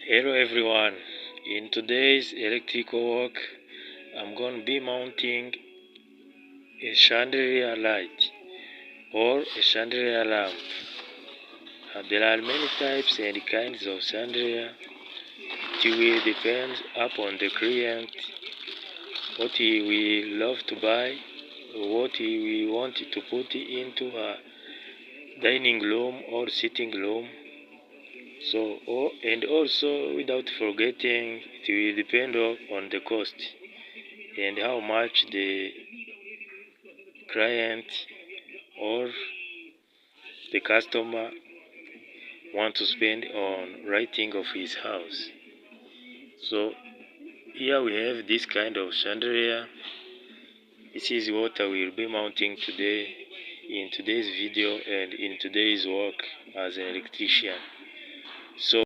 Hello everyone, in today's electrical work I'm going to be mounting a chandelier light or a chandelier lamp. There are many types and kinds of chandelier. It will depend upon the client, what he will love to buy, what he will want to put into a dining room or sitting room. And also, without forgetting, it will depend on the cost and how much the client or the customer want to spend on lighting of his house. So here we have this kind of chandelier. This is what I will be mounting today in today's video and in today's work as an electrician. So